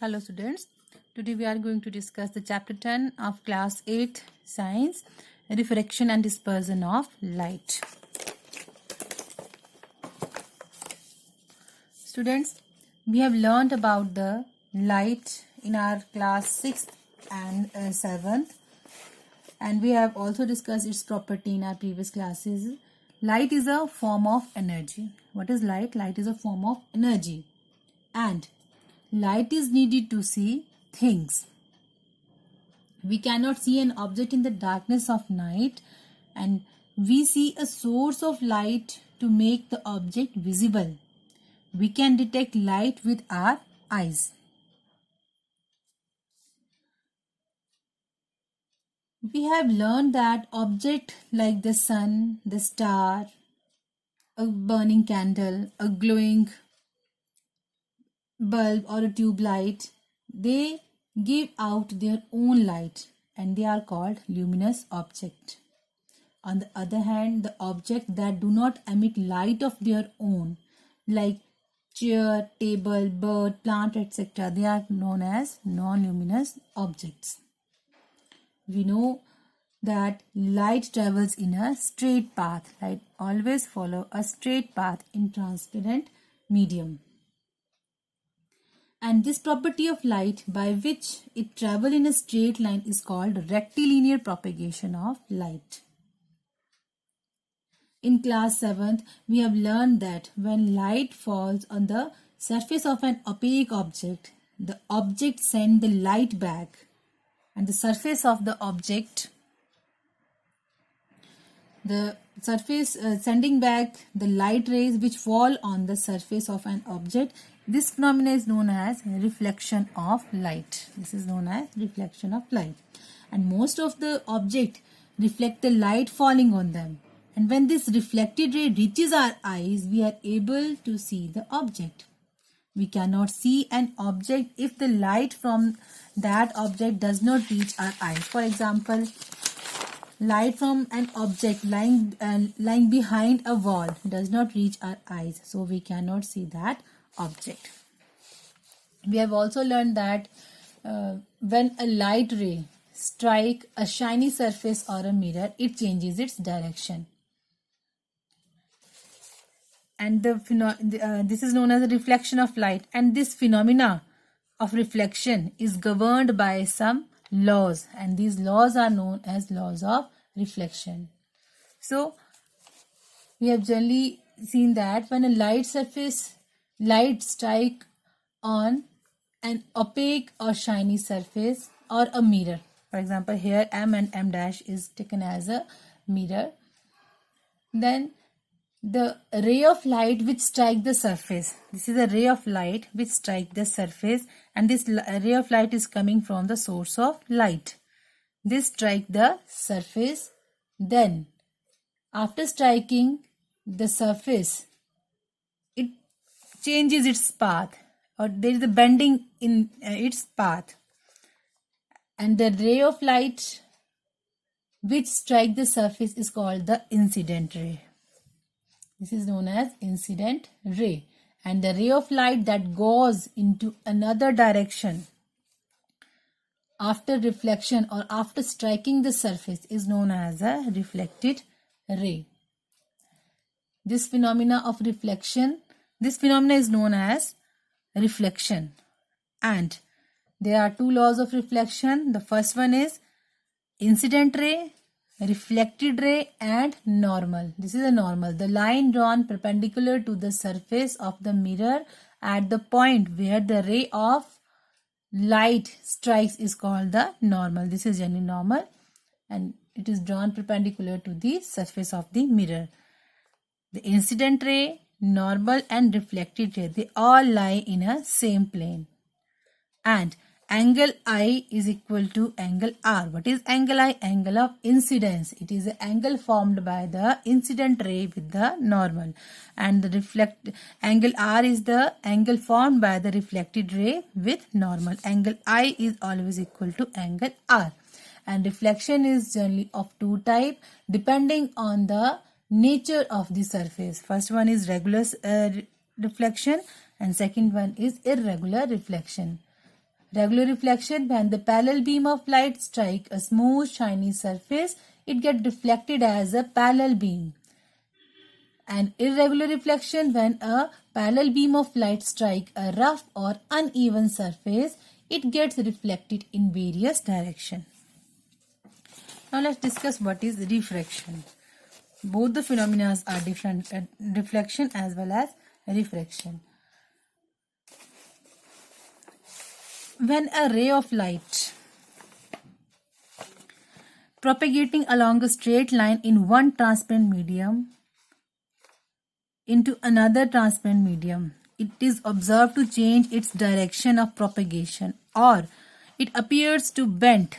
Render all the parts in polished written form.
Hello students, today we are going to discuss the chapter 10 of class 8 science, refraction and dispersion of light. Students, we have learned about the light in our class 6th and 7th, and we have also discussed its property in our previous classes. Light is a form of energy. What is light? Light is a form of energy, and light is needed to see things. We cannot see an object in the darkness of night, and we see a source of light to make the object visible. We can detect light with our eyes. We have learned that objects like the sun, the star, a burning candle, a glowing bulb or a tube light, they give out their own light and they are called luminous objects. On the other hand, the objects that do not emit light of their own, like chair, table, bird, plant, etc., they are known as non-luminous objects. We know that light travels in a straight path. Light always follows a straight path in transparent medium. And this property of light by which it travels in a straight line is called rectilinear propagation of light. In class 7th, we have learned that when light falls on the surface of an opaque object, the object sends the light back, and the surface of the object, sending back the light rays which fall on the surface of an object. This phenomenon is known as reflection of light. This is known as reflection of light. And most of the objects reflect the light falling on them. And when this reflected ray reaches our eyes, we are able to see the object. We cannot see an object if the light from that object does not reach our eyes. For example, light from an object lying behind a wall does not reach our eyes, so we cannot see that object. We have also learned that when a light ray strikes a shiny surface or a mirror, it changes its direction. And this is known as a reflection of light. And this phenomena of reflection is governed by some laws, and these laws are known as laws of reflection. So we have generally seen that when a light strike on an opaque or shiny surface or a mirror, for example here M and M dash is taken as a mirror, then the ray of light which strike the surface, this is a ray of light which strike the surface, and this ray of light is coming from the source of light. This strike the surface, then after striking the surface, it changes its path, or there is a bending in its path, and the ray of light which strike the surface is called the incident ray. This is known as incident ray. And the ray of light that goes into another direction after reflection or after striking the surface is known as a reflected ray. This phenomena is known as reflection. And there are two laws of reflection. The first one is incident ray, reflected ray, and normal. This is a normal. The line drawn perpendicular to the surface of the mirror at the point where the ray of light strikes is called the normal. This is generally normal, and it is drawn perpendicular to the surface of the mirror. The incident ray, normal, and reflected ray, they all lie in a same plane. And angle I is equal to angle R. What is angle I? Angle of incidence. It is the angle formed by the incident ray with the normal. And the angle R is the angle formed by the reflected ray with normal. Angle I is always equal to angle R. And reflection is generally of two types depending on the nature of the surface. First one is regular reflection, and second one is irregular reflection. Regular reflection, when the parallel beam of light strike a smooth shiny surface, it gets reflected as a parallel beam. And irregular reflection, when a parallel beam of light strike a rough or uneven surface, it gets reflected in various directions. Now let's discuss what is refraction. Both the phenomena are different, reflection as well as refraction. When a ray of light propagating along a straight line in one transparent medium into another transparent medium, it is observed to change its direction of propagation, or it appears to bend.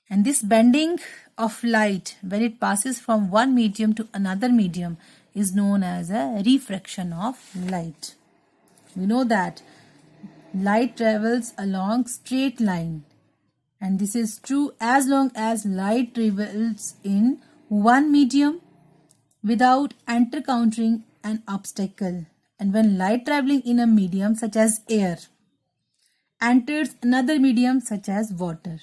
And this bending of light, when it passes from one medium to another medium, is known as a refraction of light. We know that light travels along straight line, and this is true as long as light travels in one medium without encountering an obstacle. And when light traveling in a medium such as air enters another medium such as water,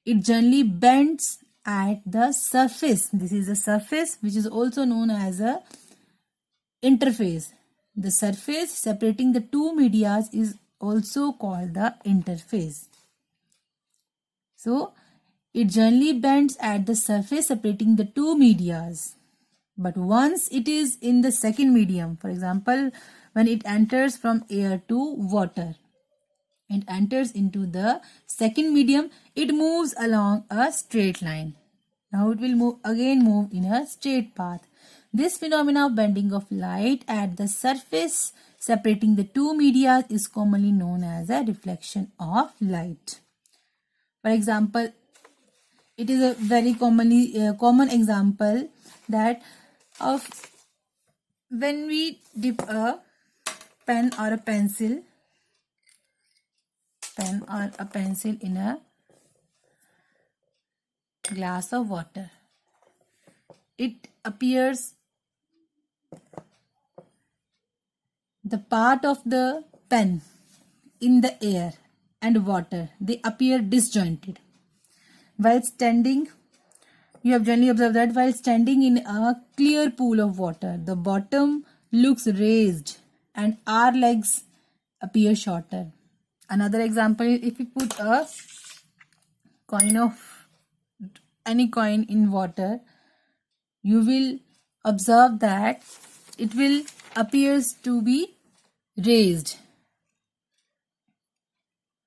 it generally bends at the surface. This is a surface which is also known as a interface. The surface separating the two media is also called the interface. So, it generally bends at the surface separating the two media. But once it is in the second medium, for example, when it enters from air to water, it enters into the second medium, it moves along a straight line. Now it will move in a straight path. This phenomena of bending of light at the surface separating the two media is commonly known as a reflection of light. For example, it is a very common example that of when we dip a pen or a pencil in a glass of water. It appears the part of the pen in the air and water, they appear disjointed. While standing, you have generally observed that while standing in a clear pool of water, the bottom looks raised and our legs appear shorter. Another example is if you put a coin of any coin in water, you will observe that it will appears to be raised.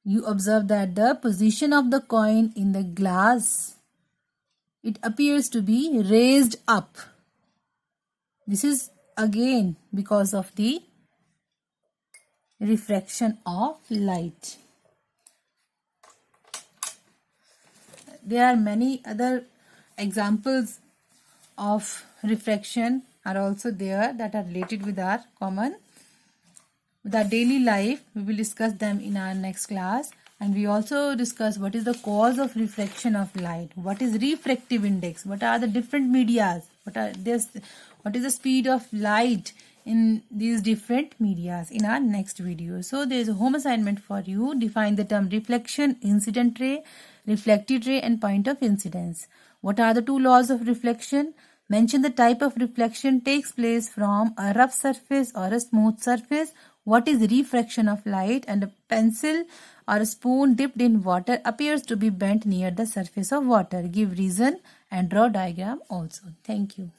You observe that the position of the coin in the glass, it appears to be raised up. This is again because of the refraction of light. There are many other examples of refraction are also there that are related with our daily life. We will discuss them in our next class, and we also discuss what is the cause of refraction of light, what is refractive index, what are the different medias, what is the speed of light in these different medias in our next video. So there is a home assignment for you. Define the term reflection, incident ray, reflected ray and point of incidence. What are the two laws of reflection? Mention the type of reflection takes place from a rough surface or a smooth surface. What is refraction of light? And a pencil or a spoon dipped in water appears to be bent near the surface of water. Give reason and draw diagram also. Thank you.